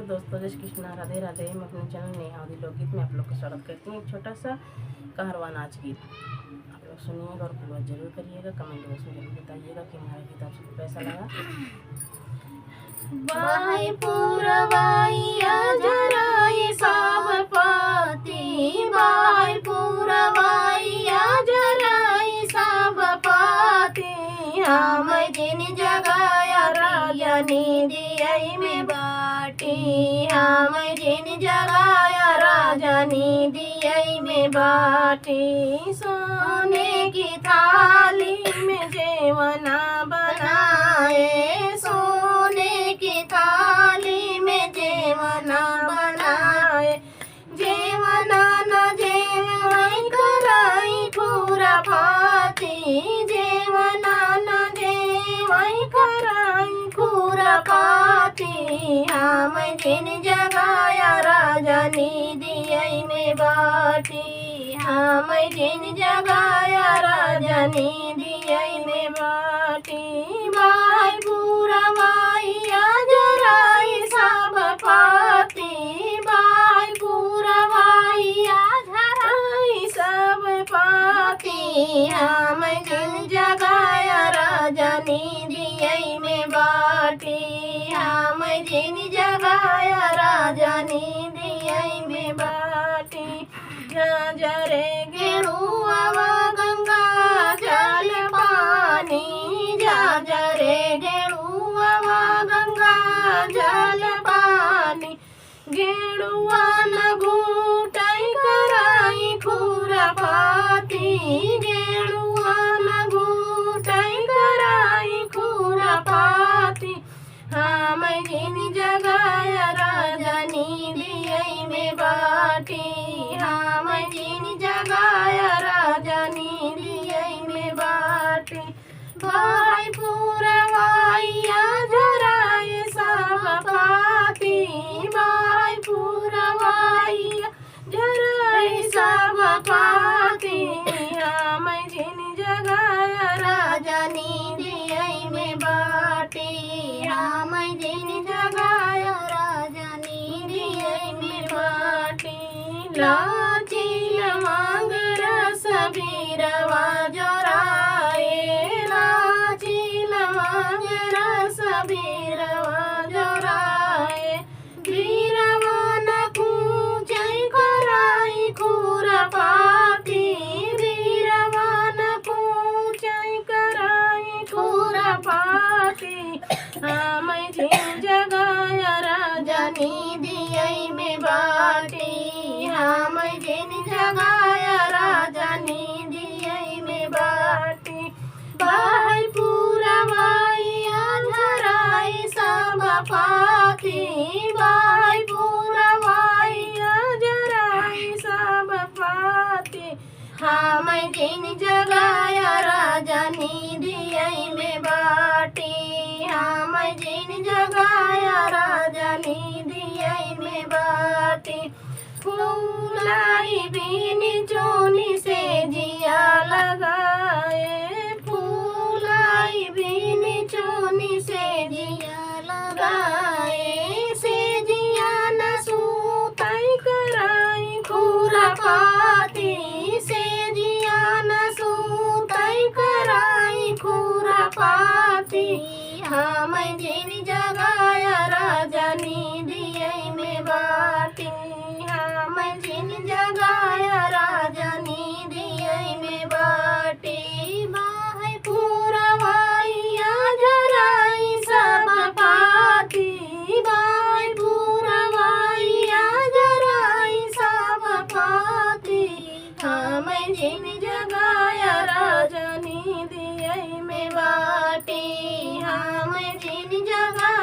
दोस्तों, जय श्री कृष्णा, राधे राधे। मैं अपने चैनल नेहा आदि लोकगीत में आप लोग का स्वागत करती हूँ। एक छोटा सा कहरवा नाच गीत आप लोग सुनिएगा और पूरा जरूर करिएगा। कमेंट बॉक्स में जरूर बताइएगा कि हमारा गीत आप सबको कैसा लगा। बाई पुरवाइया जराई सब पाती, बाई पुरवाइया जराई सब पाती। हम जिन जगाया राजा निधियई में बाटी, हम जिन जगाया राजा निधियई में बाटी। सोने की थाली में जेवना बनाए, सोने की थाली में जेवना बनाए। जेवना न जेवई कराई खुरा पाती, जेवना न जेवई कराई खुरा पाती। हम जिन जगाया राजा निधियई में बाटी, हम जिन जगाया राजा निधियई में बाटी। बाई पुरवाइया जराई सब पाती, बाई पुरवाइया जराई सब पाती। हम जिन जगाया राजा निधियई में बाटी, हम जिन जगाया राजा निधियई में बाटी। जरे गेरुआ गंगा जल पानी, जरे गेरुआ गंगा जल पानी। गेरुआ न घूटाई कराई खुरा पाती, गेरुआ न घूटाई कराई खुरा पाती। हम जिन जगाया राजा निधियई में बाटी, हम जिन जगाया राजा निधियई में बाटी। बाई पुरवाइया जराई सब पाती, बाई पुरवाइया जराई सब पाती। हम जिन जगाया राजा निधियई में बाटी, हम जिन जगाया राजा निधियई में बाटी। लाची लवंग रस बीरवा जोराए, लाची लवंग रस बीरवा जोराए। बीरवा न कूचई कराई खुरा पाती, बीरवा न कूचई कराई खुरा पाती। हम जिन जगाया राजा निधियई में बाटी, हम जिन जगाया राजा निधियई में बाटी। बाई पुरवाइया जराई सब पाती, बाई पुरवाइया जराई सब पाती। हम जिन जगाया राजा निधियई में बाटी, हम जिन जगाया राजा निधियई में बाटी। फूलाई बीनी चोनी से जिया लगाए, फूलाई बीनी चोनी से जिया लगाए। से जिया न सूताई कराई खुरा पाती, से जिया न सूताई कराई खुरा पाती। हम जिन जगाया राजा निधियई में बाटी, हम जिन जगाया राजा निधियई में बाटी। बाई पुरवाइया जराई सब पाती, बाई पुरवाइया जराई सब पाती। हम जिन जगाया राजा निधियई में बाटी, हम जिन जगाया